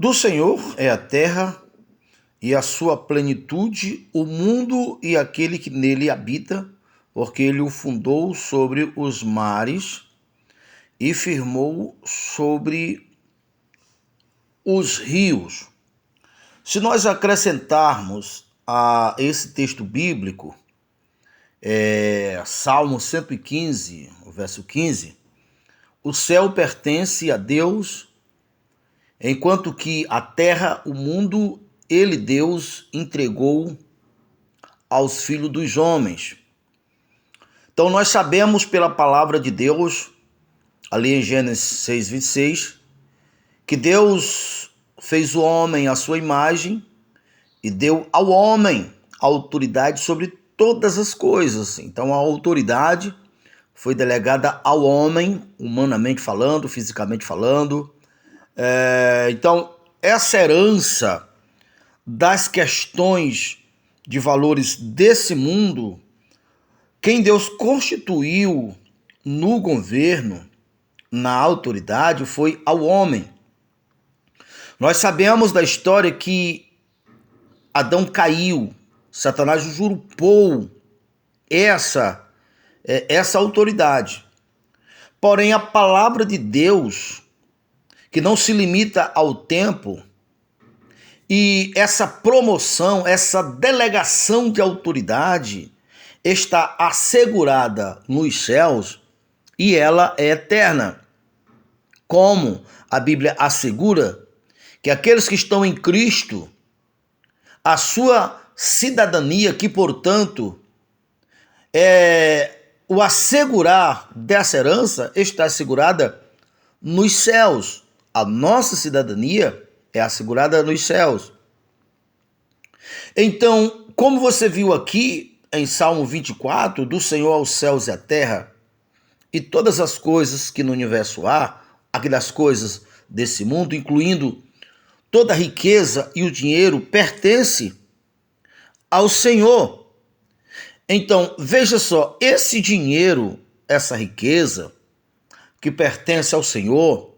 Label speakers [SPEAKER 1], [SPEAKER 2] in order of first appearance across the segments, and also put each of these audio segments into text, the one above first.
[SPEAKER 1] Do Senhor é a terra e a sua plenitude, o mundo e aquele que nele habita, porque ele o fundou sobre os mares e firmou sobre os rios. Se nós acrescentarmos a esse texto bíblico, Salmo 115, verso 15, o céu pertence a Deus, enquanto que a terra, o mundo, ele, Deus, entregou aos filhos dos homens. Então nós sabemos pela palavra de Deus, ali em Gênesis 6, 26, que Deus fez o homem à sua imagem e deu ao homem a autoridade sobre todas as coisas. Então a autoridade foi delegada ao homem, humanamente falando, fisicamente falando. Então essa herança das questões de valores desse mundo, quem Deus constituiu no governo, na autoridade, foi ao homem. Nós sabemos da história que Adão caiu, Satanás usurpou essa autoridade. Porém, a palavra de Deus, que não se limita ao tempo, e essa promoção, essa delegação de autoridade está assegurada nos céus e ela é eterna. Como a Bíblia assegura que aqueles que estão em Cristo, a sua cidadania, que portanto o assegurar dessa herança, está assegurada nos céus. A nossa cidadania é assegurada nos céus. Então, como você viu aqui em Salmo 24, do Senhor aos céus e à terra, e todas as coisas que no universo há, aquelas coisas desse mundo, incluindo toda a riqueza e o dinheiro, pertence ao Senhor. Então, veja só, esse dinheiro, essa riqueza que pertence ao Senhor,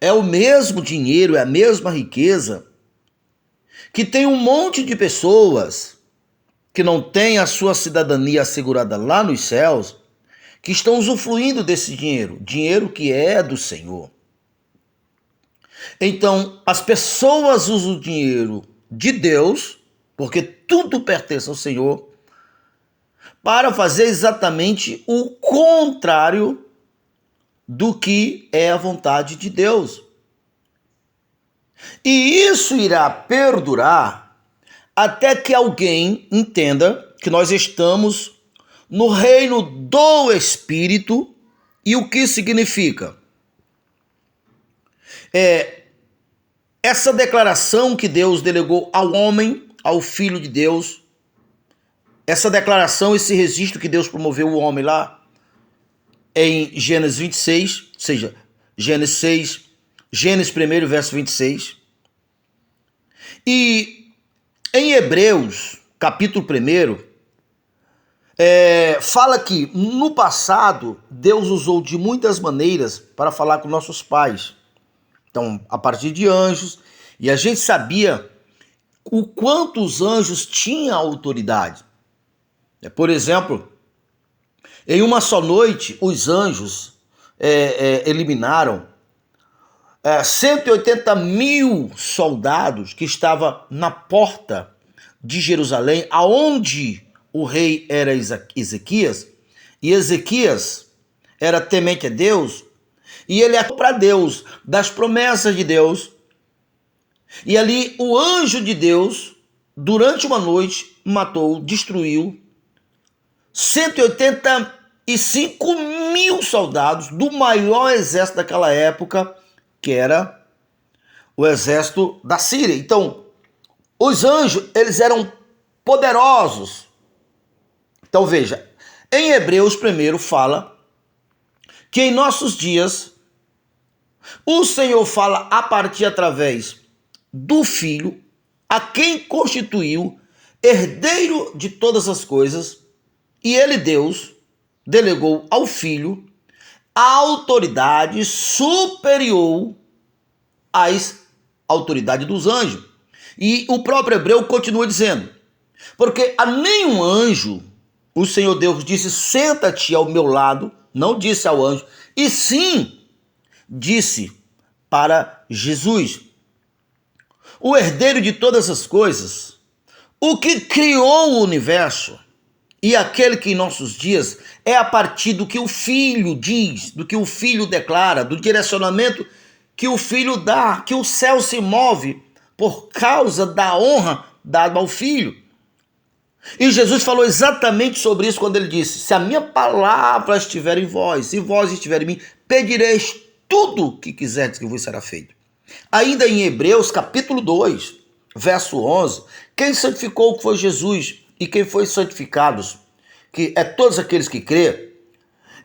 [SPEAKER 1] é o mesmo dinheiro, é a mesma riqueza que tem um monte de pessoas que não têm a sua cidadania assegurada lá nos céus, que estão usufruindo desse dinheiro, dinheiro que é do Senhor. Então, as pessoas usam o dinheiro de Deus, porque tudo pertence ao Senhor, para fazer exatamente o contrário do que é a vontade de Deus. E isso irá perdurar até que alguém entenda que nós estamos no reino do Espírito. E o que significa? Essa declaração que Deus delegou ao homem, ao Filho de Deus, essa declaração, esse registro que Deus promoveu o homem lá em Gênesis 26, ou seja, Gênesis 1, verso 26. E em Hebreus, capítulo 1, fala que no passado Deus usou de muitas maneiras para falar com nossos pais. Então, a partir de anjos, e a gente sabia o quanto os anjos tinham autoridade. Por exemplo, em uma só noite, os anjos eliminaram 180 mil soldados que estavam na porta de Jerusalém, aonde o rei era Ezequias, e Ezequias era temente a Deus, e ele atou para Deus, das promessas de Deus, e ali o anjo de Deus, durante uma noite, matou, destruiu 185 mil soldados do maior exército daquela época, que era o exército da Síria. Então, os anjos, eles eram poderosos. Então, veja, em Hebreus 1 fala que em nossos dias o Senhor fala a partir através do Filho, a quem constituiu herdeiro de todas as coisas, e ele, Deus, delegou ao Filho a autoridade superior às autoridade dos anjos. E o próprio Hebreu continua dizendo, porque a nenhum anjo o Senhor Deus disse, senta-te ao meu lado, não disse ao anjo, e sim disse para Jesus, o herdeiro de todas as coisas, o que criou o universo, e aquele que em nossos dias é a partir do que o Filho diz, do que o Filho declara, do direcionamento que o Filho dá, que o céu se move por causa da honra dada ao Filho. E Jesus falou exatamente sobre isso quando ele disse, se a minha palavra estiver em vós, se vós estiver em mim, pedireis tudo o que quiserdes que vos será feito. Ainda em Hebreus capítulo 2, verso 11, quem santificou foi Jesus, e quem foi santificados, que é todos aqueles que crê,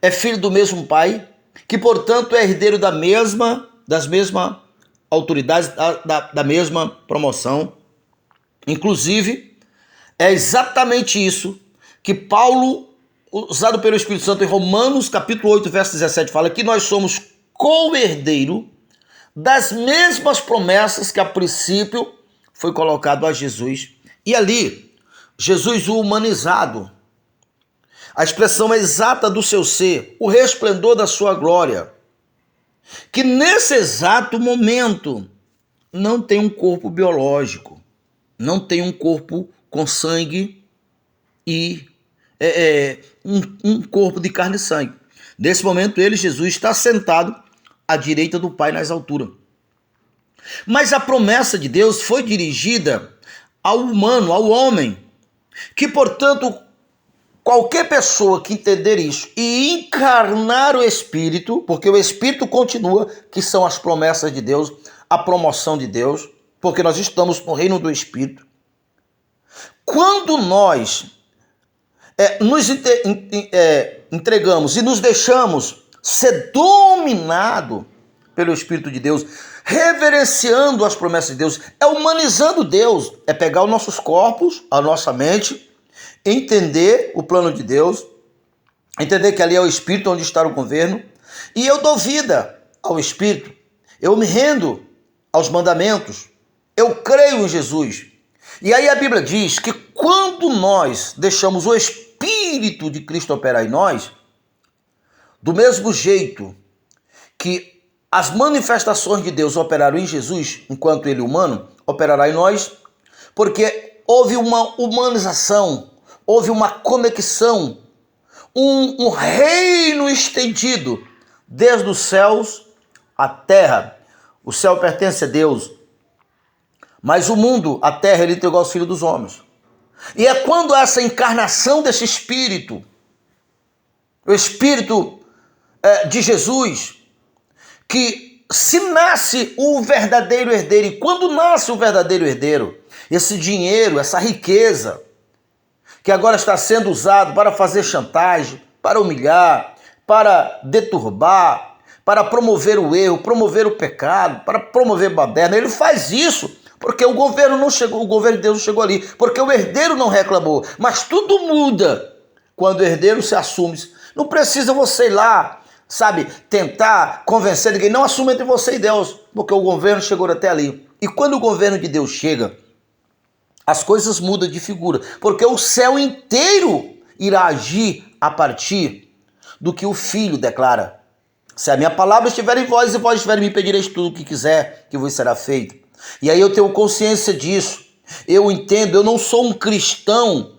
[SPEAKER 1] é filho do mesmo Pai, que portanto é herdeiro das mesmas autoridades, da mesma promoção. Inclusive, é exatamente isso que Paulo, usado pelo Espírito Santo em Romanos capítulo 8, verso 17, fala que nós somos co-herdeiro das mesmas promessas que a princípio foi colocado a Jesus. E ali, Jesus o humanizado, a expressão exata do seu ser, o resplendor da sua glória, que nesse exato momento não tem um corpo biológico, não tem um corpo com sangue e um corpo de carne e sangue. Nesse momento ele, Jesus, está sentado à direita do Pai nas alturas. Mas a promessa de Deus foi dirigida ao humano, ao homem, que, portanto, qualquer pessoa que entender isso e encarnar o Espírito, porque o Espírito continua, que são as promessas de Deus, a promoção de Deus, porque nós estamos no reino do Espírito. Quando nós nos entregamos e nos deixamos ser dominado pelo Espírito de Deus, reverenciando as promessas de Deus, é humanizando Deus, é pegar os nossos corpos, a nossa mente, entender o plano de Deus, entender que ali é o Espírito onde está o governo, e eu dou vida ao Espírito, eu me rendo aos mandamentos, eu creio em Jesus. E aí a Bíblia diz que quando nós deixamos o Espírito de Cristo operar em nós, do mesmo jeito que as manifestações de Deus operaram em Jesus, enquanto ele humano, operará em nós, porque houve uma humanização, houve uma conexão, um reino estendido desde os céus à terra. O céu pertence a Deus, mas o mundo, a terra, ele entregou aos filhos dos homens. E é quando essa encarnação desse Espírito, o Espírito de Jesus, que se nasce o verdadeiro herdeiro, e quando nasce o verdadeiro herdeiro, esse dinheiro, essa riqueza, que agora está sendo usado para fazer chantagem, para humilhar, para deturbar, para promover o erro, promover o pecado, para promover baderna, ele faz isso porque o governo não chegou, o governo de Deus não chegou ali, porque o herdeiro não reclamou. Mas tudo muda quando o herdeiro se assume. Não precisa você ir lá, sabe, tentar convencer ninguém, não assuma entre você e Deus, porque o governo chegou até ali. E quando o governo de Deus chega, as coisas mudam de figura, porque o céu inteiro irá agir a partir do que o Filho declara. Se a minha palavra estiver em vós e vós estiver em mim, pedireis tudo o que quiser, que vos será feito. E aí eu tenho consciência disso, eu entendo, eu não sou um cristão,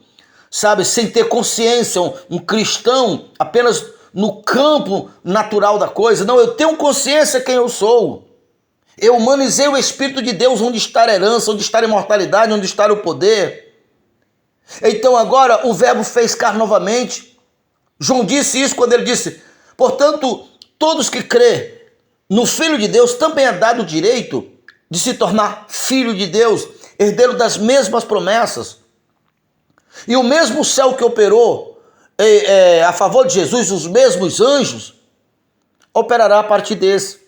[SPEAKER 1] sabe, sem ter consciência, um cristão apenas no campo natural da coisa. Não, eu tenho consciência quem eu sou. Eu humanizei o Espírito de Deus, onde está a herança, onde está a imortalidade, onde está o poder. Então agora o Verbo fez carne novamente. João disse isso quando ele disse, portanto, todos que crê no Filho de Deus também é dado o direito de se tornar filho de Deus, herdeiro das mesmas promessas. E o mesmo céu que operou a favor de Jesus, os mesmos anjos, operará a partir desse.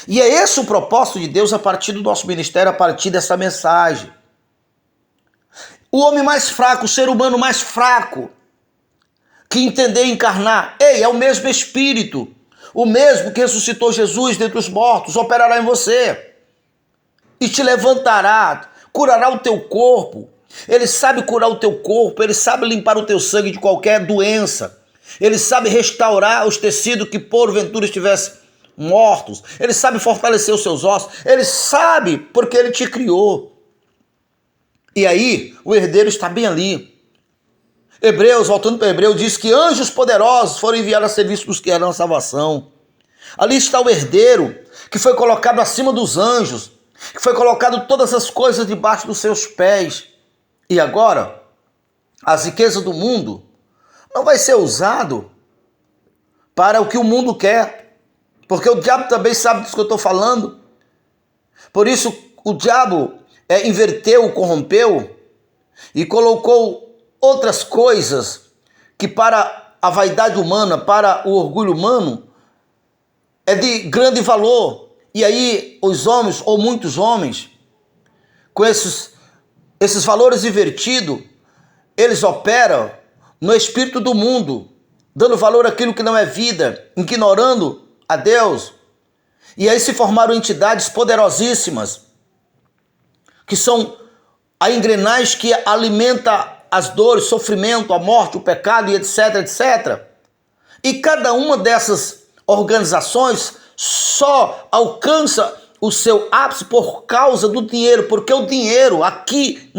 [SPEAKER 1] E é esse o propósito de Deus a partir do nosso ministério, a partir dessa mensagem. O homem mais fraco, o ser humano mais fraco, que entender e encarnar, é o mesmo Espírito, o mesmo que ressuscitou Jesus dentre os mortos, operará em você. e te levantará, curará o teu corpo. Ele sabe curar o teu corpo, ele sabe limpar o teu sangue de qualquer doença. Ele sabe restaurar os tecidos que porventura estivessem mortos. Ele sabe fortalecer os seus ossos. Ele sabe porque ele te criou. E aí, o herdeiro está bem ali. Hebreus, voltando para Hebreus, diz que anjos poderosos foram enviados a serviço dos que eram a salvação. Ali está o herdeiro, que foi colocado acima dos anjos, que foi colocado todas as coisas debaixo dos seus pés. E agora, as riquezas do mundo não vai ser usado para o que o mundo quer, porque o diabo também sabe disso que eu estou falando. Por isso, o diabo inverteu, corrompeu e colocou outras coisas que para a vaidade humana, para o orgulho humano, é de grande valor. E aí os homens, ou muitos homens, com esses valores invertidos, eles operam no espírito do mundo, dando valor àquilo que não é vida, ignorando a Deus. E aí se formaram entidades poderosíssimas, que são a engrenagem que alimenta as dores, sofrimento, a morte, o pecado e etc, etc. E cada uma dessas organizações só alcança o seu ápice por causa do dinheiro, porque o dinheiro aqui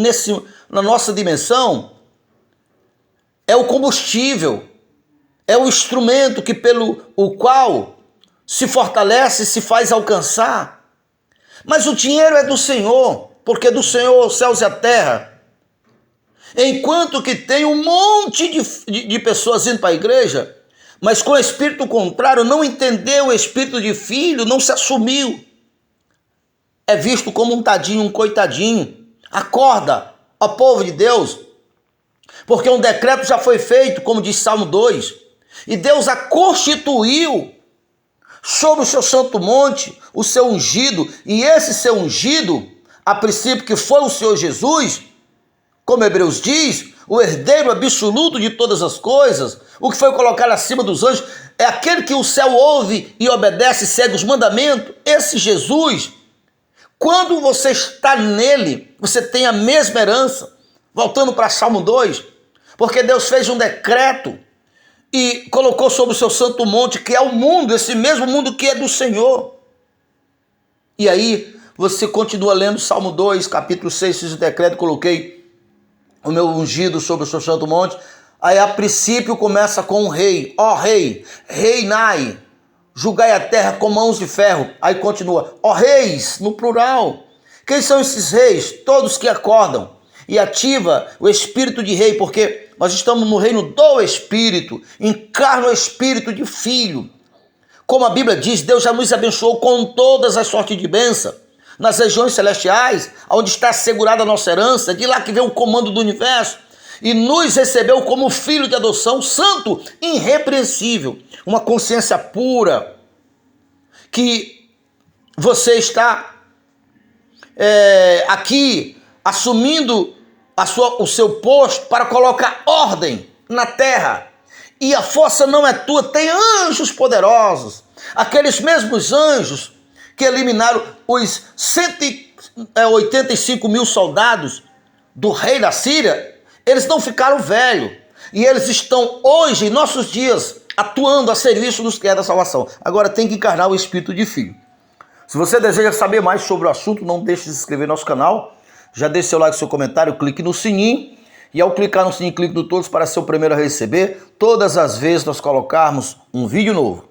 [SPEAKER 1] na nossa dimensão é o combustível, é o instrumento pelo qual se fortalece e se faz alcançar. Mas o dinheiro é do Senhor, porque do Senhor os céus e a terra. Enquanto que tem um monte de pessoas indo para a igreja, mas com o espírito contrário, não entendeu o espírito de filho, não se assumiu. É visto como um tadinho, um coitadinho. Acorda, ó povo de Deus, porque um decreto já foi feito, como diz Salmo 2, e Deus a constituiu sobre o seu santo monte, o seu ungido, e esse seu ungido, a princípio que foi o Senhor Jesus, como Hebreus diz, o herdeiro absoluto de todas as coisas, o que foi colocado acima dos anjos, é aquele que o céu ouve e obedece e segue os mandamentos. Esse Jesus, quando você está nele, você tem a mesma herança. Voltando para Salmo 2, porque Deus fez um decreto e colocou sobre o seu santo monte, que é o mundo, esse mesmo mundo que é do Senhor. E aí você continua lendo Salmo 2, capítulo 6, fiz o decreto, coloquei o meu ungido sobre o seu santo monte. Aí a princípio começa com um rei. Ó rei, reinai, julgai a terra com mãos de ferro. Aí continua, ó reis, no plural. Quem são esses reis? Todos que acordam e ativa o espírito de rei, porque nós estamos no reino do Espírito, encarna o espírito de filho. Como a Bíblia diz, Deus já nos abençoou com todas as sortes de bênção nas regiões celestiais, onde está assegurada a nossa herança, de lá que vem o comando do universo, e nos recebeu como filho de adoção, santo, irrepreensível, uma consciência pura, que você está aqui assumindo o seu posto para colocar ordem na terra. E a força não é tua, tem anjos poderosos, aqueles mesmos anjos que eliminaram os 185 mil soldados do rei da Síria. Eles não ficaram velhos, e eles estão hoje, em nossos dias, atuando a serviço dos que é da salvação. Agora tem que encarnar o espírito de filho. Se você deseja saber mais sobre o assunto, não deixe de se inscrever no nosso canal. Já deixe seu like, seu comentário, clique no sininho. E ao clicar no sininho, clique no todos para ser o primeiro a receber todas as vezes nós colocarmos um vídeo novo.